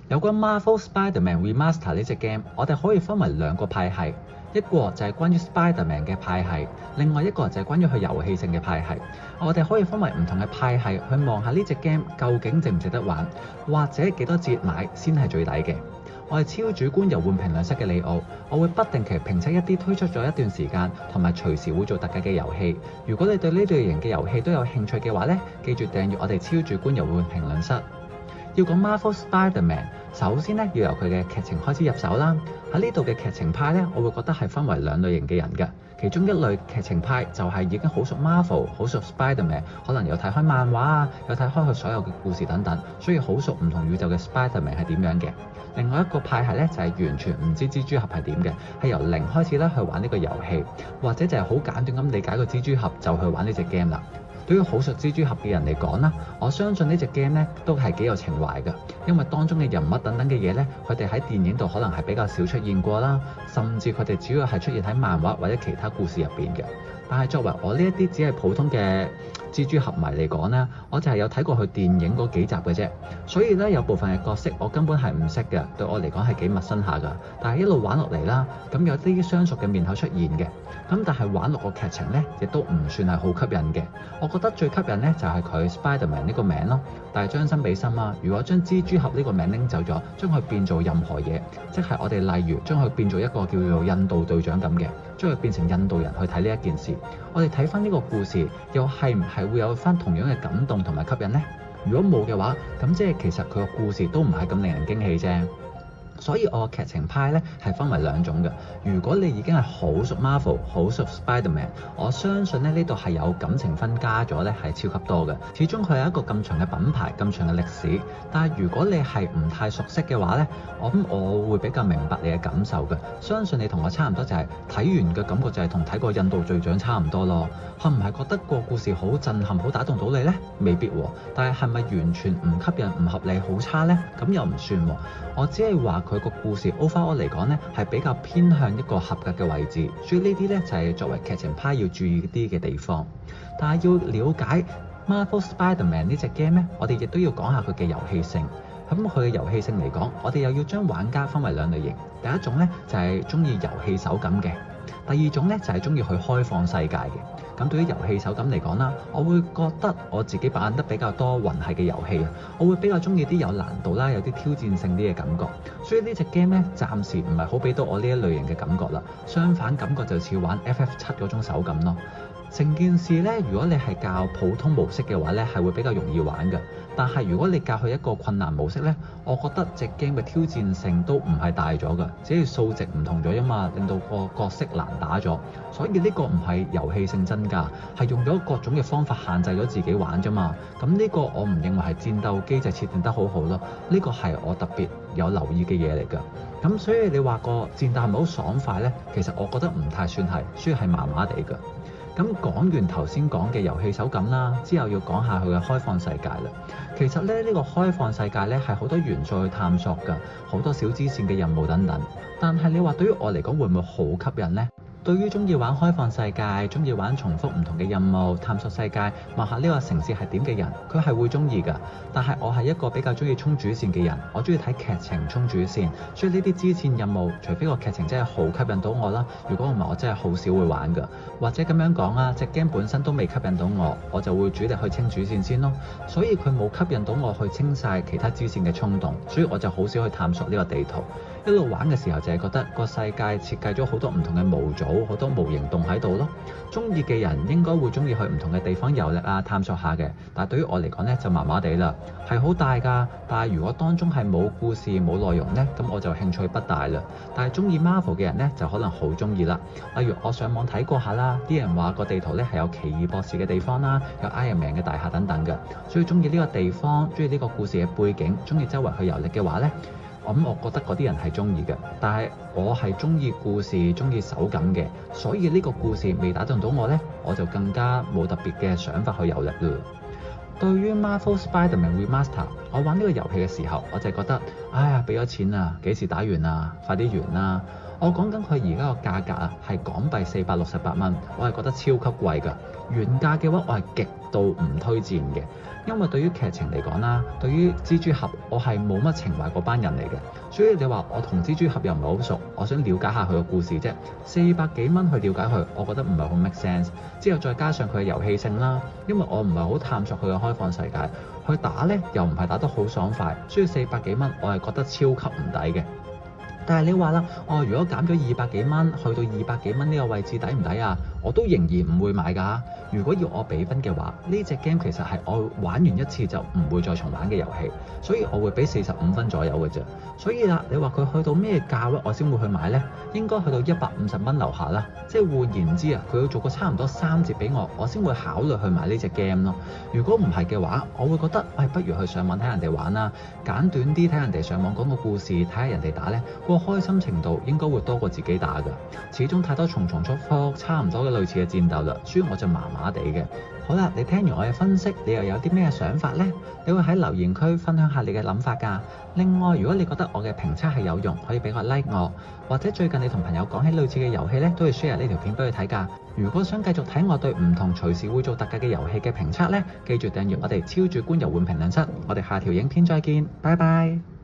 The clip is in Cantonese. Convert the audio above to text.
有關 Marvel Spider-Man Remaster 呢隻 game，我哋可以分為兩個派系，一個就係關於 Spider-Man 嘅派系，另外一個就係關於佢遊戲性嘅派系。我哋可以分為唔同嘅派系去望下呢隻 game 究竟值唔值得玩，或者幾多折買先係最抵嘅。我係超主觀遊玩評論室嘅李奧，我會不定期評測一啲推出咗一段時間同埋隨時會做特價嘅遊戲。如果你對呢類型嘅遊戲都有興趣嘅話呢，記住訂閱我哋超主觀遊玩評論室。要講 Marvel Spider-Man， 首先咧要由佢嘅劇情開始入手啦。喺呢度嘅劇情派咧，我會覺得係分為兩類型嘅人嘅。其中一類劇情派就係已經好熟 Marvel、好熟 Spider-Man， 可能有睇開漫畫啊，有睇開佢所有嘅故事等等，所以好熟唔同宇宙嘅 Spider-Man 係點樣嘅。另外一個派系咧就係完全唔知蜘蛛俠係點嘅，係由零開始咧去玩呢個遊戲，或者就係好簡短咁理解個蜘蛛俠就去玩呢隻 game 啦。對於好熟蜘蛛俠嘅人嚟講啦，我相信呢隻 game 咧都係幾有情懷嘅，因為當中嘅人物等等嘅嘢咧，佢哋喺電影度可能係比較少出現過啦，甚至佢哋主要係出現喺漫畫或者其他故事入邊嘅。但係作為我呢一啲只係普通嘅蜘蛛俠迷嚟講咧，我就係有睇過佢電影嗰幾集嘅啫，所以咧有部分嘅角色我根本係唔識嘅，對我嚟講係幾陌生下㗎。但係一路玩落嚟啦，咁有啲相熟嘅面口出現嘅，咁但係玩落個劇情咧，亦都唔算係好吸引嘅。我覺得最吸引咧就係佢 Spider-Man 呢個名咯，但係將心比心啊，如果將蜘蛛俠呢個名拎走咗，將佢變做任何嘢，即係我哋例如將佢變做一個叫做印度隊長咁嘅，將佢變成印度人去睇呢一件事，我哋睇翻呢個故事，又係唔係會有翻同樣嘅感動同埋吸引呢？如果冇嘅話，咁即係其實佢個故事都唔係咁令人驚喜啫。所以我嘅劇情派咧係分為兩種嘅。如果你已經係好熟 Marvel、好熟 Spider-Man， 我相信咧呢度係有感情分加咗咧係超級多嘅。始終佢係一個咁長嘅品牌、咁長嘅歷史。但係如果你係唔太熟悉嘅話咧，我會比較明白你嘅感受嘅。相信你同我差唔多，就係睇完嘅感覺就係同睇過印度隊長差唔多咯。係唔係覺得個故事好震撼、好打動到你呢？未必喎。但係係咪完全唔吸引、唔合理、好差呢？咁又唔算喎。我只係話佢個故事 overall 嚟講呢，係比較偏向一個合格嘅位置。所以呢啲呢，就係作為劇情派要注意啲嘅地方。但係要了解 Marvel Spider-Man 呢隻 game 呢，我哋亦都要講下佢嘅遊戲性。咁佢嘅遊戲性嚟講，我哋又要將玩家分為兩類型。第一種呢，就係中意遊戲手感嘅。第二種咧就係中意去開放世界嘅。咁對於遊戲手感嚟講啦，我會覺得我自己玩得比較多魂系嘅遊戲啊，我會比較中意啲有難度啦、有啲挑戰性啲嘅感覺。所以呢隻 game 咧暫時唔係好俾到我呢一類型嘅感覺啦。相反感覺就似玩 FF7 嗰種手感咯。成件事咧，如果你係教普通模式嘅話咧，係會比較容易玩嘅。但係如果你教佢一個困難模式咧，我覺得隻 game 嘅挑戰性都唔係大咗㗎，只係數值唔同咗啫嘛，令到個角色難打咗。所以呢個唔係遊戲性增加，係用咗各種嘅方法限制咗自己玩啫嘛。咁呢個我唔認為係戰鬥機制設定得好好咯，呢個係我特別有留意嘅嘢嚟㗎。咁所以你話個戰鬥係咪好爽快咧？其實我覺得唔太算係，所以係麻麻地㗎。咁講完頭先講嘅遊戲手感啦，之後要講下佢嘅開放世界啦。其實咧，呢個開放世界咧係好多元素去探索㗎，好多小支線嘅任務等等。但係你話對於我嚟講會唔會好吸引呢？對於中意玩開放世界、中意玩重複唔同嘅任務、探索世界、望下呢個城市係點嘅人，佢係會中意㗎。但係我係一個比較中意衝主線嘅人，我中意睇劇情衝主線，所以呢啲支線任務，除非個劇情真係好吸引到我啦，如果唔係我真係好少會玩㗎。或者咁樣講啊，隻 game 本身都未吸引到我，我就會主力去清主線先咯。所以佢冇吸引到我去清晒其他支線嘅衝動，所以我就好少去探索呢個地圖。一路玩嘅時候就係覺得個世界設計咗好多唔同嘅模組，好多模型洞喺度咯。中意嘅人應該會中意去唔同嘅地方遊歷啊，探索下嘅。但係對於我嚟講呢，就麻麻地啦，係好大㗎。但係如果當中係冇故事冇內容呢，咁我就興趣不大啦。但係中意 Marvel 嘅人呢，就可能好中意啦。例如我上網睇過下啦，啲人話個地圖呢係有奇異博士嘅地方啦，有 Iron Man 嘅大廈等等嘅。所以中意呢個地方，中意呢個故事嘅背景，中意周圍去遊歷嘅話呢，我覺得嗰啲人係中意嘅，但係我係中意故事、中意手感嘅，所以呢個故事未打動到我呢，我就更加冇特別嘅想法去遊歷啦。對於 Marvel Spider-Man Remaster， 我玩呢個遊戲嘅時候，我就覺得，哎呀，俾咗錢啊，幾時打完啊？快啲完啦！我講緊佢而家個價格啊，係港幣468蚊，我係覺得超級貴㗎。原價嘅話，我係極度唔推薦嘅，因為對於劇情嚟講啦，對於蜘蛛俠我係冇乜情懷嗰班人嚟嘅，所以你話我同蜘蛛俠又唔係好熟，我想了解下佢個故事啫，400幾蚊去了解佢，我覺得唔係好 make sense。之後再加上佢嘅遊戲性啦，因為我唔係好探索佢嘅開放世界，佢打呢又唔係打得好爽快，所以400幾蚊我係覺得超級唔抵嘅。但係你話啦，如果減咗200幾蚊，去到200幾蚊呢個位置抵唔抵啊？我都仍然唔會買㗎。如果要我俾分嘅話，呢隻 game 其實係我玩完一次就唔會再重玩嘅遊戲，所以我會俾45分左右嘅啫。所以啦，你話佢去到咩價位我先會去買呢？應該去到150蚊樓下啦。即係換言之啊，佢要做個差唔多3折俾我先會考慮去買呢隻 game 咯。如果唔係嘅話，我會覺得不如去上網睇人哋玩啦，簡短啲睇人哋上網講個故事，睇下人哋打呢，個開心程度應該會多過自己打㗎。始終太多重複差唔多嘅類似嘅戰鬥啦，所以我就麻麻地嘅。好啦，你聽完我嘅分析，你又有啲咩想法呢？你會喺留言區分享下你嘅諗法㗎。另外，如果你覺得我嘅評測係有用，可以俾個 like 我，或者最近你同朋友講起類似嘅遊戲呢，都會 share 呢條片俾佢睇㗎。如果想繼續睇我對唔同隨時會做特價嘅遊戲嘅評測呢，記住訂閱我哋超主觀遊玩評論室。我哋下條影片再見，拜拜。